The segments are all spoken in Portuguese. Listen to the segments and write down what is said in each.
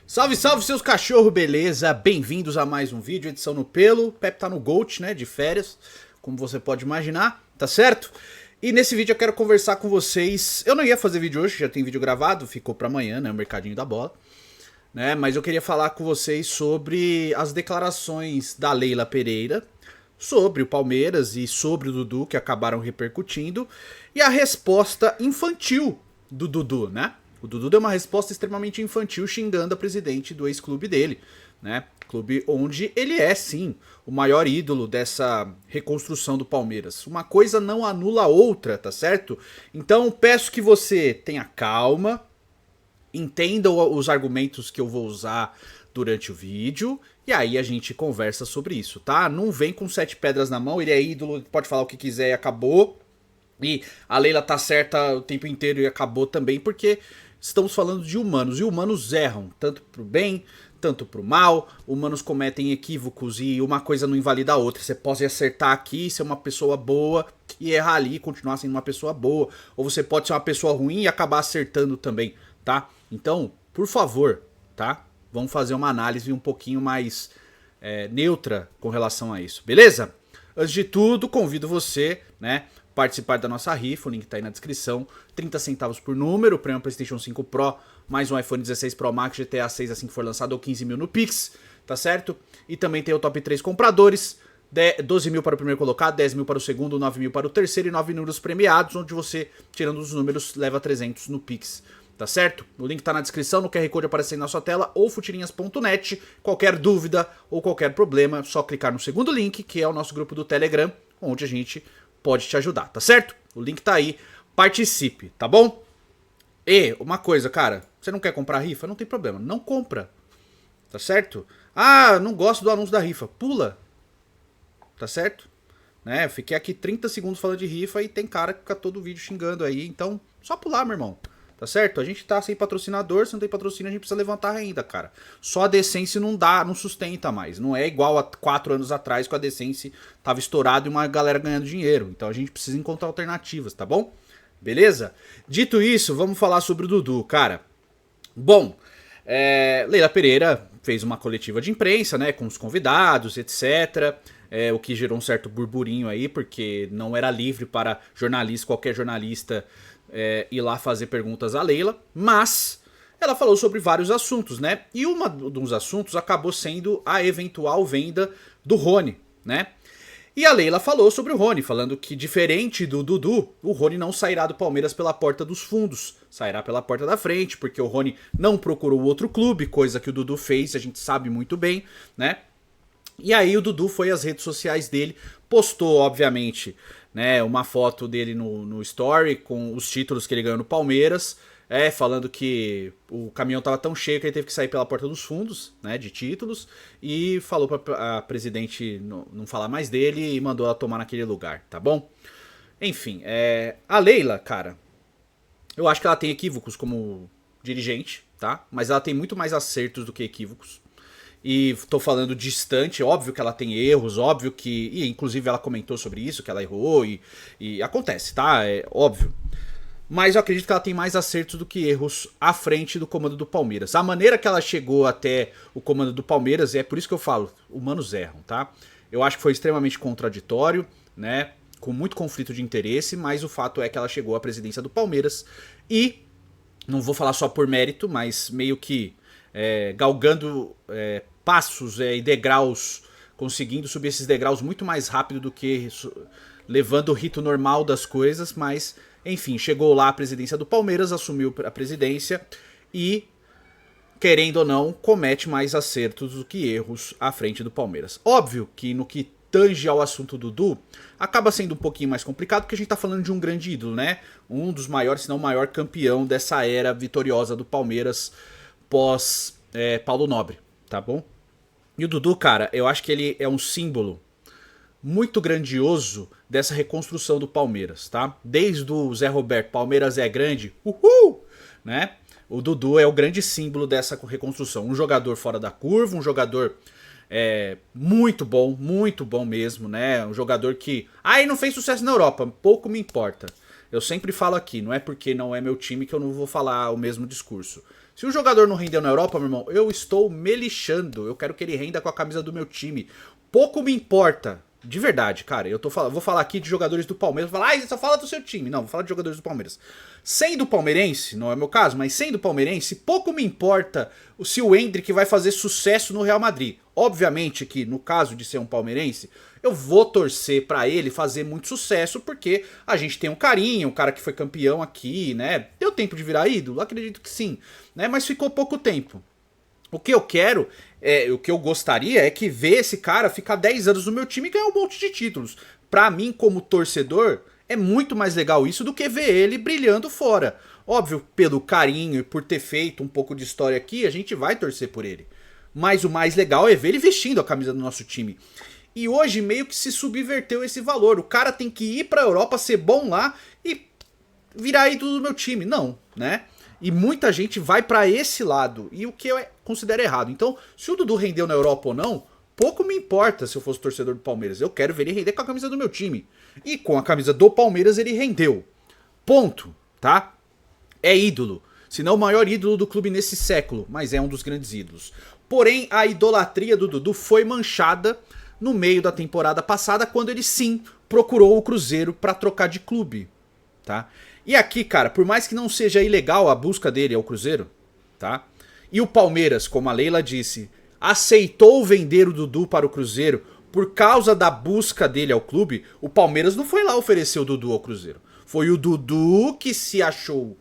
Salve, salve seus cachorros, beleza? Bem-vindos a mais um vídeo, edição no pelo. O Pepe tá no Gold, né, de férias, como você pode imaginar, tá certo? E nesse vídeo eu quero conversar com vocês. Eu não ia fazer vídeo hoje, já tem vídeo gravado, ficou pra amanhã, né, o mercadinho da bola, né? Mas eu queria falar com vocês sobre as declarações da Leila Pereira sobre o Palmeiras e sobre o Dudu, que acabaram repercutindo, e a resposta infantil do Dudu, né? O Dudu deu uma resposta extremamente infantil xingando a presidente do ex-clube dele, né? Clube onde ele é, sim, o maior ídolo dessa reconstrução do Palmeiras. Uma coisa não anula a outra, tá certo? Então peço que você tenha calma, entenda os argumentos que eu vou usar durante o vídeo, e aí a gente conversa sobre isso, tá? Não vem com 7 pedras na mão, ele é ídolo, pode falar o que quiser e acabou. E a Leila tá certa o tempo inteiro e acabou também, porque estamos falando de humanos, e humanos erram, tanto pro bem, tanto pro mal, humanos cometem equívocos e uma coisa não invalida a outra. Você pode acertar aqui, ser uma pessoa boa e errar ali e continuar sendo uma pessoa boa, ou você pode ser uma pessoa ruim e acabar acertando também, tá? Então, por favor, tá? Vamos fazer uma análise um pouquinho mais neutra com relação a isso, beleza? Antes de tudo, convido você, né, participar da nossa rifa, o link tá aí na descrição, 30 centavos por número, prêmio PlayStation 5 Pro, mais um iPhone 16 Pro Max, GTA 6 assim que for lançado, ou 15 mil no Pix, tá certo? E também tem o top 3 compradores, 12 mil para o primeiro colocado, 10 mil para o segundo, 9 mil para o terceiro e 9 números premiados, onde você, tirando os números, leva 300 no Pix, tá certo? O link tá na descrição, no QR Code aparecendo na sua tela, ou futirinhas.net. Qualquer dúvida ou qualquer problema, é só clicar no segundo link, que é o nosso grupo do Telegram, onde a gente pode te ajudar, tá certo? O link tá aí, participe, tá bom? E uma coisa, cara, você não quer comprar rifa? Não tem problema, não compra, tá certo? Ah, não gosto do anúncio da rifa, pula, tá certo? Né, eu fiquei aqui 30 segundos falando de rifa e tem cara que fica todo o vídeo xingando aí, então só pular, meu irmão. Tá certo? A gente tá sem patrocinador, se não tem patrocínio a gente precisa levantar a renda, cara. Só a Decence não dá, não sustenta mais. Não é igual a 4 anos atrás que a Decence tava estourado e uma galera ganhando dinheiro. Então a gente precisa encontrar alternativas, tá bom? Beleza? Dito isso, vamos falar sobre o Dudu, cara. Bom, Leila Pereira fez uma coletiva de imprensa, né, com os convidados, etc. O que gerou um certo burburinho aí, porque não era livre para jornalista, qualquer jornalista ir lá fazer perguntas à Leila, mas ela falou sobre vários assuntos, né? E um dos assuntos acabou sendo a eventual venda do Rony, né? E a Leila falou sobre o Rony, falando que diferente do Dudu, o Rony não sairá do Palmeiras pela porta dos fundos, sairá pela porta da frente, porque o Rony não procurou outro clube, coisa que o Dudu fez, a gente sabe muito bem, né? E aí o Dudu foi às redes sociais dele, postou, obviamente, né, uma foto dele no story com os títulos que ele ganhou no Palmeiras, falando que o caminhão tava tão cheio que ele teve que sair pela porta dos fundos, né, de títulos, e falou pra presidente não falar mais dele e mandou ela tomar naquele lugar, tá bom? Enfim, a Leila, cara, eu acho que ela tem equívocos como dirigente, tá? Mas ela tem muito mais acertos do que equívocos. E tô falando distante, óbvio que ela tem erros, óbvio que... E inclusive ela comentou sobre isso, que ela errou e acontece, tá? É óbvio. Mas eu acredito que ela tem mais acertos do que erros à frente do comando do Palmeiras. A maneira que ela chegou até o comando do Palmeiras, é por isso que eu falo, humanos erram, tá? Eu acho que foi extremamente contraditório, né? Com muito conflito de interesse, mas o fato é que ela chegou à presidência do Palmeiras e, não vou falar só por mérito, mas meio que galgando passos e degraus, conseguindo subir esses degraus muito mais rápido do que levando o rito normal das coisas, mas enfim, chegou lá a presidência do Palmeiras, assumiu a presidência e, querendo ou não, comete mais acertos do que erros à frente do Palmeiras. Óbvio que no que tange ao assunto do Dudu, acaba sendo um pouquinho mais complicado, porque a gente tá falando de um grande ídolo, né? Um dos maiores, se não o maior campeão dessa era vitoriosa do Palmeiras pós Paulo Nobre, tá bom? E o Dudu, cara, eu acho que ele é um símbolo muito grandioso dessa reconstrução do Palmeiras, tá? Desde o Zé Roberto, Palmeiras é grande, uhul, né? O Dudu é o grande símbolo dessa reconstrução. Um jogador fora da curva, um jogador muito bom mesmo, né? Um jogador que... ele não fez sucesso na Europa, pouco me importa. Eu sempre falo aqui, não é porque não é meu time que eu não vou falar o mesmo discurso. Se o jogador não rendeu na Europa, meu irmão, eu estou me lixando. Eu quero que ele renda com a camisa do meu time. Pouco me importa. De verdade, cara. Vou falar aqui de jogadores do Palmeiras. Vou falar, você só fala do seu time. Não, vou falar de jogadores do Palmeiras. Sendo palmeirense, não é meu caso, mas sendo palmeirense, pouco me importa se o Endrick vai fazer sucesso no Real Madrid. Obviamente que, no caso de ser um palmeirense, eu vou torcer pra ele fazer muito sucesso, porque a gente tem um carinho, um cara que foi campeão aqui, né? Deu tempo de virar ídolo? Acredito que sim, né? Mas ficou pouco tempo. O que eu quero, o que eu gostaria é que ver esse cara ficar 10 anos no meu time e ganhar um monte de títulos. Pra mim, como torcedor, é muito mais legal isso do que ver ele brilhando fora. Óbvio, pelo carinho e por ter feito um pouco de história aqui, a gente vai torcer por ele. Mas o mais legal é ver ele vestindo a camisa do nosso time. E hoje meio que se subverteu esse valor. O cara tem que ir pra Europa, ser bom lá e virar ídolo do meu time. Não, né? E muita gente vai pra esse lado, e o que eu considero errado. Então, se o Dudu rendeu na Europa ou não, pouco me importa se eu fosse torcedor do Palmeiras. Eu quero ver ele render com a camisa do meu time. E com a camisa do Palmeiras ele rendeu. Ponto, tá? É ídolo. Se não o maior ídolo do clube nesse século, mas é um dos grandes ídolos. Porém, a idolatria do Dudu foi manchada no meio da temporada passada, quando ele sim procurou o Cruzeiro pra trocar de clube, tá? E aqui, cara, por mais que não seja ilegal a busca dele ao Cruzeiro, tá? E o Palmeiras, como a Leila disse, aceitou vender o Dudu para o Cruzeiro por causa da busca dele ao clube, o Palmeiras não foi lá oferecer o Dudu ao Cruzeiro. Foi o Dudu que se achou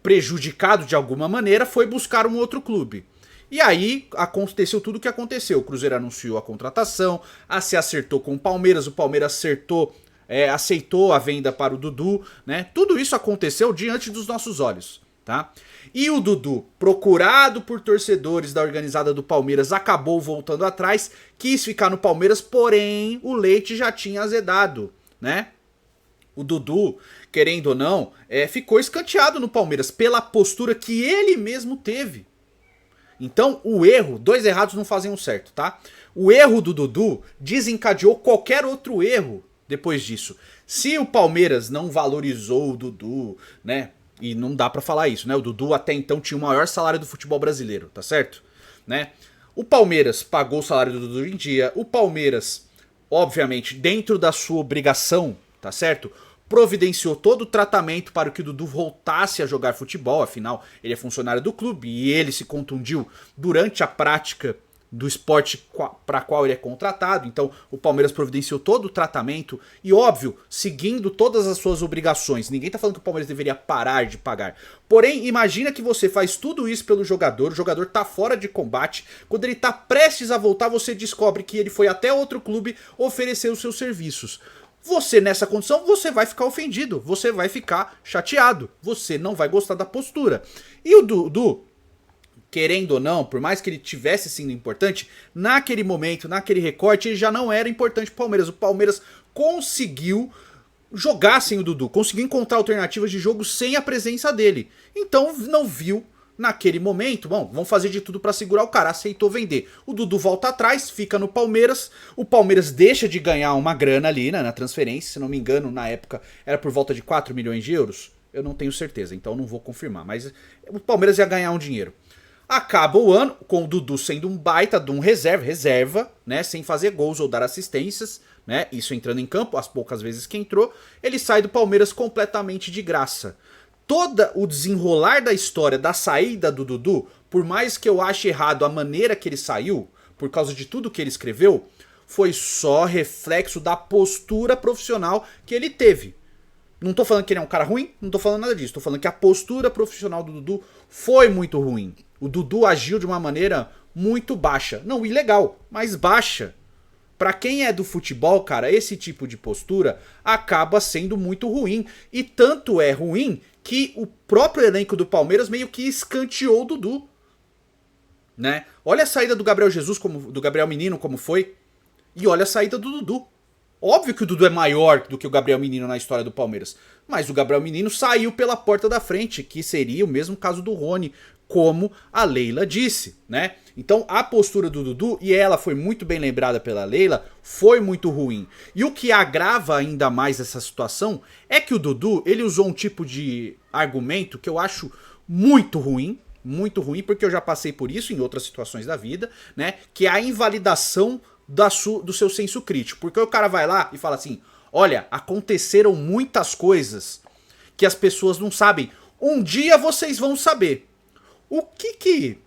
prejudicado de alguma maneira, foi buscar um outro clube. E aí aconteceu tudo o que aconteceu. O Cruzeiro anunciou a contratação, se acertou com o Palmeiras aceitou a venda para o Dudu, né? Tudo isso aconteceu diante dos nossos olhos, tá? E o Dudu, procurado por torcedores da organizada do Palmeiras, acabou voltando atrás, quis ficar no Palmeiras, porém o leite já tinha azedado, né? O Dudu, querendo ou não, ficou escanteado no Palmeiras pela postura que ele mesmo teve. Então o erro, 2 errados não fazem um certo, tá? O erro do Dudu desencadeou qualquer outro erro depois disso. Se o Palmeiras não valorizou o Dudu, né? E não dá pra falar isso, né? O Dudu até então tinha o maior salário do futebol brasileiro, tá certo? Né? O Palmeiras pagou o salário do Dudu em dia. O Palmeiras, obviamente, dentro da sua obrigação, tá certo? Providenciou todo o tratamento para que o Dudu voltasse a jogar futebol. Afinal, ele é funcionário do clube e ele se contundiu durante a prática do esporte para qual ele é contratado. Então o Palmeiras providenciou todo o tratamento e, óbvio, seguindo todas as suas obrigações. Ninguém tá falando que o Palmeiras deveria parar de pagar. Porém, imagina que você faz tudo isso pelo jogador, o jogador tá fora de combate, quando ele tá prestes a voltar, você descobre que ele foi até outro clube oferecer os seus serviços. Você, nessa condição, você vai ficar ofendido, você vai ficar chateado, você não vai gostar da postura. E o Dudu, querendo ou não, por mais que ele tivesse sido importante, naquele momento, naquele recorte, ele já não era importante pro Palmeiras. O Palmeiras conseguiu jogar sem o Dudu, conseguiu encontrar alternativas de jogo sem a presença dele. Então não viu naquele momento, bom, vamos fazer de tudo pra segurar o cara, aceitou vender. O Dudu volta atrás, fica no Palmeiras, o Palmeiras deixa de ganhar uma grana ali, né, na transferência, se não me engano, na época era por volta de 4 milhões de euros, eu não tenho certeza, então não vou confirmar, mas o Palmeiras ia ganhar um dinheiro. Acaba o ano com o Dudu sendo um baita de um reserva, né, sem fazer gols ou dar assistências, né, isso entrando em campo, as poucas vezes que entrou, ele sai do Palmeiras completamente de graça. Todo o desenrolar da história da saída do Dudu, por mais que eu ache errado a maneira que ele saiu, por causa de tudo que ele escreveu, foi só reflexo da postura profissional que ele teve. Não tô falando que ele é um cara ruim, não tô falando nada disso, tô falando que a postura profissional do Dudu foi muito ruim. O Dudu agiu de uma maneira muito baixa, não ilegal, mas baixa. Pra quem é do futebol, cara, esse tipo de postura acaba sendo muito ruim. E tanto é ruim que o próprio elenco do Palmeiras meio que escanteou o Dudu, né? Olha a saída do Gabriel Jesus, do Gabriel Menino como foi, e olha a saída do Dudu. Óbvio que o Dudu é maior do que o Gabriel Menino na história do Palmeiras, mas o Gabriel Menino saiu pela porta da frente, que seria o mesmo caso do Rony, como a Leila disse, né? Então a postura do Dudu, e ela foi muito bem lembrada pela Leila, foi muito ruim. E o que agrava ainda mais essa situação é que o Dudu, ele usou um tipo de argumento que eu acho muito ruim, muito ruim, porque eu já passei por isso em outras situações da vida, né? Que é a invalidação do seu senso crítico. Porque o cara vai lá e fala assim, olha, aconteceram muitas coisas que as pessoas não sabem. Um dia vocês vão saber. O que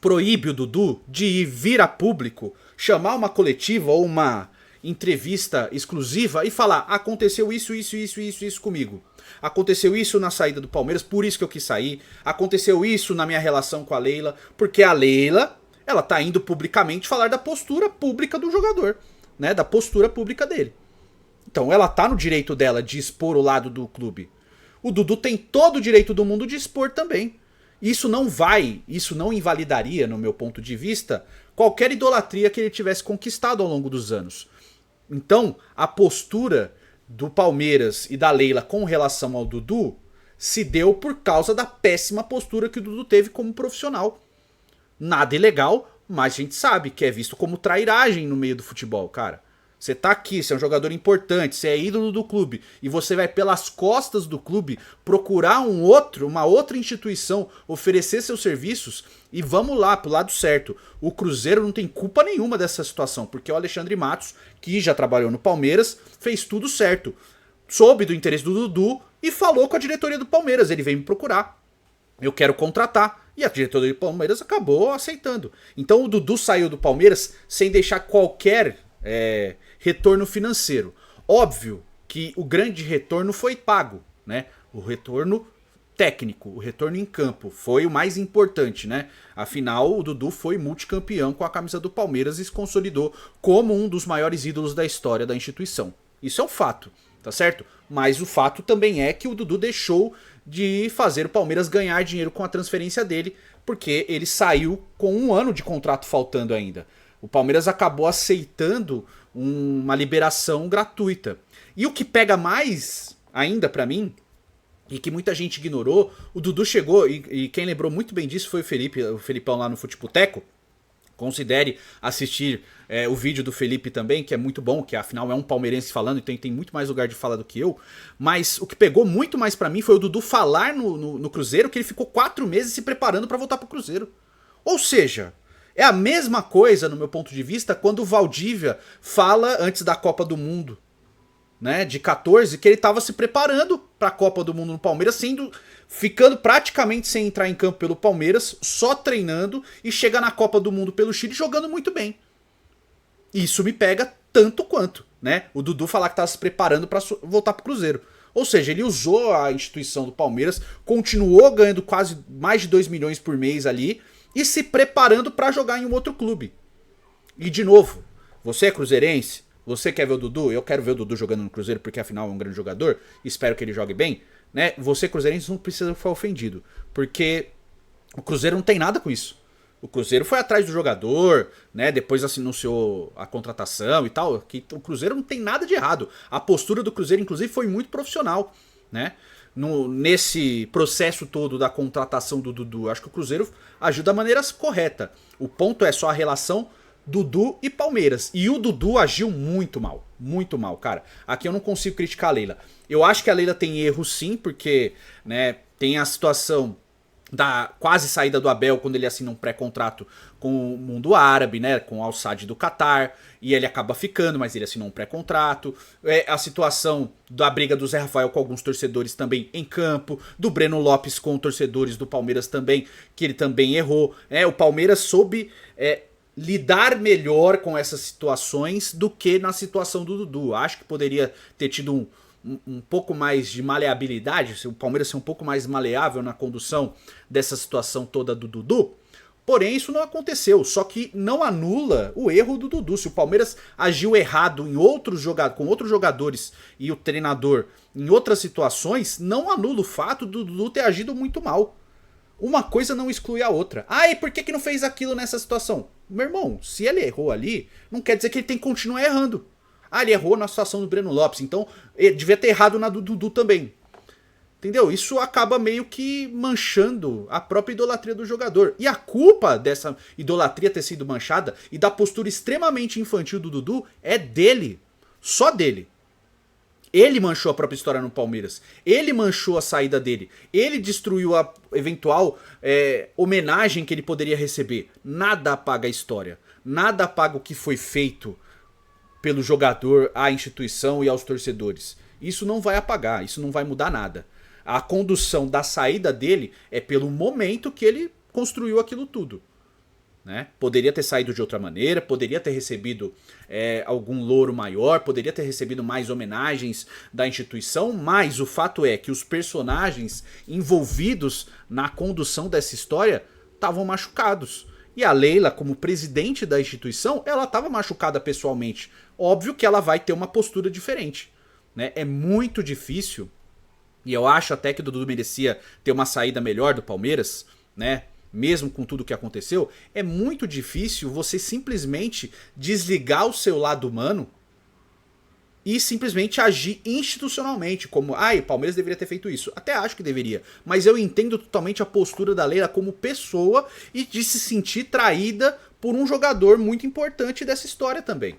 proíbe o Dudu de vir a público, chamar uma coletiva ou uma entrevista exclusiva e falar, aconteceu isso comigo. Aconteceu isso na saída do Palmeiras, por isso que eu quis sair. Aconteceu isso na minha relação com a Leila, porque a Leila, ela tá indo publicamente falar da postura pública do jogador, né, da postura pública dele. Então ela tá no direito dela de expor o lado do clube. O Dudu tem todo o direito do mundo de expor também. Isso não invalidaria, no meu ponto de vista, qualquer idolatria que ele tivesse conquistado ao longo dos anos. Então, a postura do Palmeiras e da Leila com relação ao Dudu se deu por causa da péssima postura que o Dudu teve como profissional. Nada ilegal, mas a gente sabe que é visto como trairagem no meio do futebol, cara. Você tá aqui, você é um jogador importante, você é ídolo do clube e você vai pelas costas do clube procurar uma outra instituição, oferecer seus serviços e vamos lá pro lado certo. O Cruzeiro não tem culpa nenhuma dessa situação, porque o Alexandre Matos, que já trabalhou no Palmeiras, fez tudo certo. Soube do interesse do Dudu e falou com a diretoria do Palmeiras, ele veio me procurar. Eu quero contratar. E a diretoria do Palmeiras acabou aceitando. Então o Dudu saiu do Palmeiras sem deixar qualquer retorno financeiro. Óbvio que o grande retorno foi pago, né? O retorno técnico, o retorno em campo foi o mais importante, né? Afinal, o Dudu foi multicampeão com a camisa do Palmeiras e se consolidou como um dos maiores ídolos da história da instituição. Isso é um fato, tá certo? Mas o fato também é que o Dudu deixou de fazer o Palmeiras ganhar dinheiro com a transferência dele, porque ele saiu com 1 ano de contrato faltando ainda. O Palmeiras acabou aceitando uma liberação gratuita. E o que pega mais ainda pra mim, e que muita gente ignorou, o Dudu chegou, e quem lembrou muito bem disso foi o Felipão lá no Futeboteco. Considere assistir o vídeo do Felipe também, que é muito bom, que afinal é um palmeirense falando, então tem muito mais lugar de fala do que eu. Mas o que pegou muito mais pra mim foi o Dudu falar no Cruzeiro que ele ficou 4 meses se preparando pra voltar pro Cruzeiro. Ou seja, é a mesma coisa, no meu ponto de vista, quando o Valdívia fala antes da Copa do Mundo, né, de 14, que ele estava se preparando para a Copa do Mundo no Palmeiras, ficando praticamente sem entrar em campo pelo Palmeiras, só treinando e chega na Copa do Mundo pelo Chile jogando muito bem. Isso me pega tanto quanto, né? O Dudu falar que estava se preparando para voltar pro Cruzeiro. Ou seja, ele usou a instituição do Palmeiras, continuou ganhando quase mais de 2 milhões por mês ali, e se preparando para jogar em um outro clube. E de novo, você é cruzeirense? Você quer ver o Dudu? Eu quero ver o Dudu jogando no Cruzeiro porque afinal é um grande jogador. Espero que ele jogue bem, né? Você cruzeirense não precisa ficar ofendido, porque o Cruzeiro não tem nada com isso. O Cruzeiro foi atrás do jogador, né? Depois anunciou a contratação e tal. Que o Cruzeiro não tem nada de errado. A postura do Cruzeiro, inclusive, foi muito profissional, né? Nesse processo todo da contratação do Dudu, acho que o Cruzeiro agiu da maneira correta. O ponto é só a relação Dudu e Palmeiras. E o Dudu agiu muito mal, cara. Aqui eu não consigo criticar a Leila. Eu acho que a Leila tem erro sim, porque, né, tem a situação da quase saída do Abel quando ele assina um pré-contrato com o mundo árabe, né, com o Al-Sadd do Qatar, e ele acaba ficando, mas ele assinou um pré-contrato. A situação da briga do Zé Rafael com alguns torcedores também em campo, do Breno Lopes com torcedores do Palmeiras também, que ele também errou. O Palmeiras soube lidar melhor com essas situações do que na situação do Dudu. Acho que poderia ter tido um pouco mais de maleabilidade, se o Palmeiras ser um pouco mais maleável na condução dessa situação toda do Dudu. Porém, isso não aconteceu, só que não anula o erro do Dudu. Se o Palmeiras agiu errado com outros jogadores e o treinador em outras situações, não anula o fato do Dudu ter agido muito mal. Uma coisa não exclui a outra. E por que não fez aquilo nessa situação? Meu irmão, se ele errou ali, não quer dizer que ele tem que continuar errando. Ele errou na situação do Breno Lopes, então ele devia ter errado na do Dudu também. Entendeu? Isso acaba meio que manchando a própria idolatria do jogador. E a culpa dessa idolatria ter sido manchada e da postura extremamente infantil do Dudu é dele. Só dele. Ele manchou a própria história no Palmeiras. Ele manchou a saída dele. Ele destruiu a eventual homenagem que ele poderia receber. Nada apaga a história. Nada apaga o que foi feito pelo jogador, à instituição e aos torcedores. Isso não vai apagar, isso não vai mudar nada. A condução da saída dele é pelo momento que ele construiu aquilo tudo. Né? Poderia ter saído de outra maneira, poderia ter recebido algum louro maior, poderia ter recebido mais homenagens da instituição, mas o fato é que os personagens envolvidos na condução dessa história estavam machucados. E a Leila, como presidente da instituição, ela estava machucada pessoalmente. Óbvio que ela vai ter uma postura diferente. Né? É muito difícil, e eu acho até que o Dudu merecia ter uma saída melhor do Palmeiras, né? Mesmo com tudo que aconteceu, é muito difícil você simplesmente desligar o seu lado humano e simplesmente agir institucionalmente, como, o Palmeiras deveria ter feito isso. Até acho que deveria, mas eu entendo totalmente a postura da Leila como pessoa e de se sentir traída por um jogador muito importante dessa história também.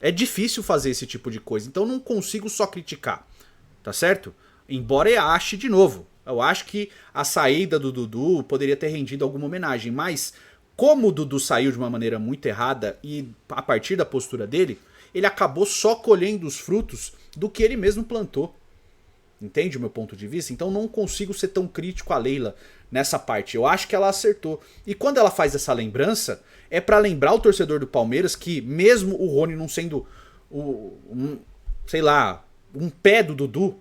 É difícil fazer esse tipo de coisa, então não consigo só criticar, tá certo? Embora eu ache, de novo, eu acho que a saída do Dudu poderia ter rendido alguma homenagem, mas como o Dudu saiu de uma maneira muito errada e a partir da postura dele, ele acabou só colhendo os frutos do que ele mesmo plantou. Entende o meu ponto de vista? Então não consigo ser tão crítico a Leila nessa parte. Eu acho que ela acertou. E quando ela faz essa lembrança, é pra lembrar o torcedor do Palmeiras que mesmo o Rony não sendo um pé do Dudu,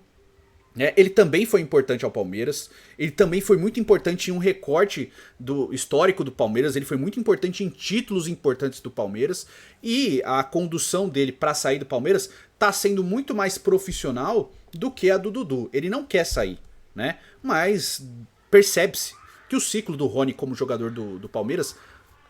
ele também foi importante ao Palmeiras, ele também foi muito importante em um recorte do histórico do Palmeiras, ele foi muito importante em títulos importantes do Palmeiras, e a condução dele para sair do Palmeiras tá sendo muito mais profissional do que a do Dudu. Ele não quer sair, né? Mas percebe-se que o ciclo do Rony como jogador do Palmeiras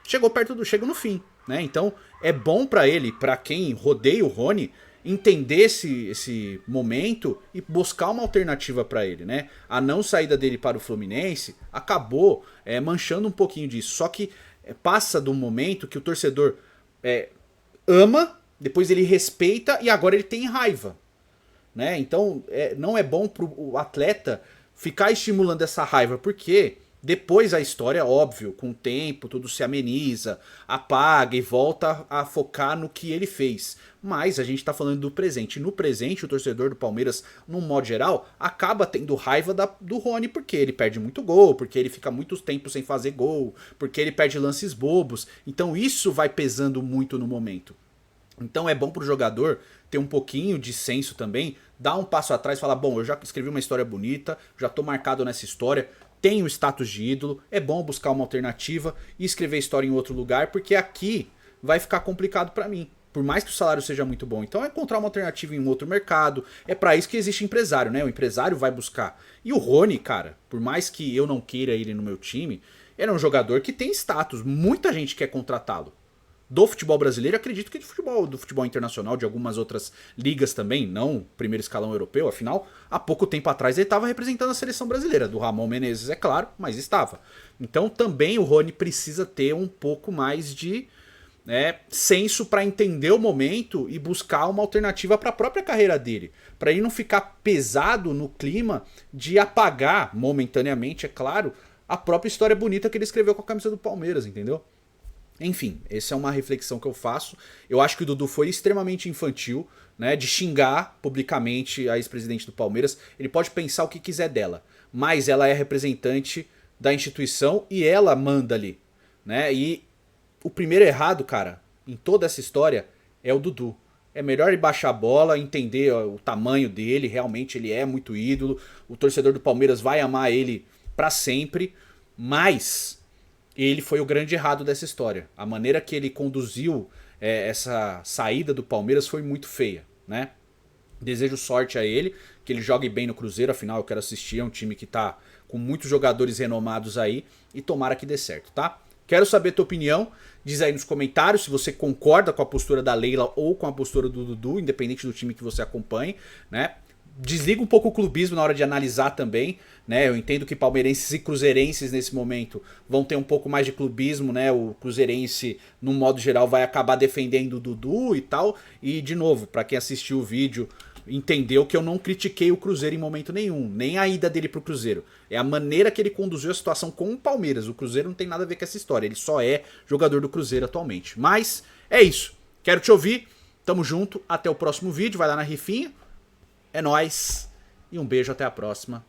chega no fim, né? Então é bom para ele, para quem rodeia o Rony, entender esse momento e buscar uma alternativa para ele, né? A não saída dele para o Fluminense acabou manchando um pouquinho disso. Só que passa do momento que o torcedor ama, depois ele respeita e agora ele tem raiva, né? Então não é bom pro atleta ficar estimulando essa raiva, porque depois a história, óbvio, com o tempo tudo se ameniza, apaga e volta a focar no que ele fez. Mas a gente tá falando do presente. No presente, o torcedor do Palmeiras, num modo geral, acaba tendo raiva do Rony porque ele perde muito gol, porque ele fica muito tempo sem fazer gol, porque ele perde lances bobos. Então isso vai pesando muito no momento. Então é bom pro jogador ter um pouquinho de senso também, dar um passo atrás e falar, bom, eu já escrevi uma história bonita, já tô marcado nessa história, tenho status de ídolo, é bom buscar uma alternativa e escrever história em outro lugar, porque aqui vai ficar complicado pra mim. Por mais que o salário seja muito bom. Então é encontrar uma alternativa em um outro mercado. É pra isso que existe empresário, né? O empresário vai buscar. E o Rony, cara, por mais que eu não queira ele no meu time, ele é um jogador que tem status. Muita gente quer contratá-lo. Do futebol brasileiro, acredito que do futebol internacional, de algumas outras ligas também, não primeiro escalão europeu, afinal, há pouco tempo atrás ele estava representando a seleção brasileira, do Ramon Menezes, é claro, mas estava. Então também o Rony precisa ter um pouco mais de senso para entender o momento e buscar uma alternativa para a própria carreira dele, para ele não ficar pesado no clima de apagar momentaneamente, é claro, a própria história bonita que ele escreveu com a camisa do Palmeiras, entendeu? Enfim, essa é uma reflexão que eu faço. Eu acho que o Dudu foi extremamente infantil, né, de xingar publicamente a ex-presidente do Palmeiras. Ele pode pensar o que quiser dela, mas ela é representante da instituição e ela manda ali, né? E o primeiro errado, cara, em toda essa história é o Dudu. É melhor ele baixar a bola, entender o tamanho dele, realmente ele é muito ídolo. O torcedor do Palmeiras vai amar ele pra sempre, mas ele foi o grande errado dessa história. A maneira que ele conduziu essa saída do Palmeiras foi muito feia, né? Desejo sorte a ele, que ele jogue bem no Cruzeiro, afinal eu quero assistir, é um time que tá com muitos jogadores renomados aí, e tomara que dê certo, tá? Quero saber a tua opinião, diz aí nos comentários se você concorda com a postura da Leila ou com a postura do Dudu, independente do time que você acompanhe, né? Desliga um pouco o clubismo na hora de analisar também, né? Eu entendo que palmeirenses e cruzeirenses nesse momento vão ter um pouco mais de clubismo, né? O cruzeirense, no modo geral, vai acabar defendendo o Dudu e tal. E, de novo, para quem assistiu o vídeo entendeu que eu não critiquei o Cruzeiro em momento nenhum, nem a ida dele pro Cruzeiro. É a maneira que ele conduziu a situação com o Palmeiras. O Cruzeiro não tem nada a ver com essa história, ele só é jogador do Cruzeiro atualmente. Mas é isso, quero te ouvir, tamo junto, até o próximo vídeo, vai lá na rifinha, é nóis, e um beijo, até a próxima.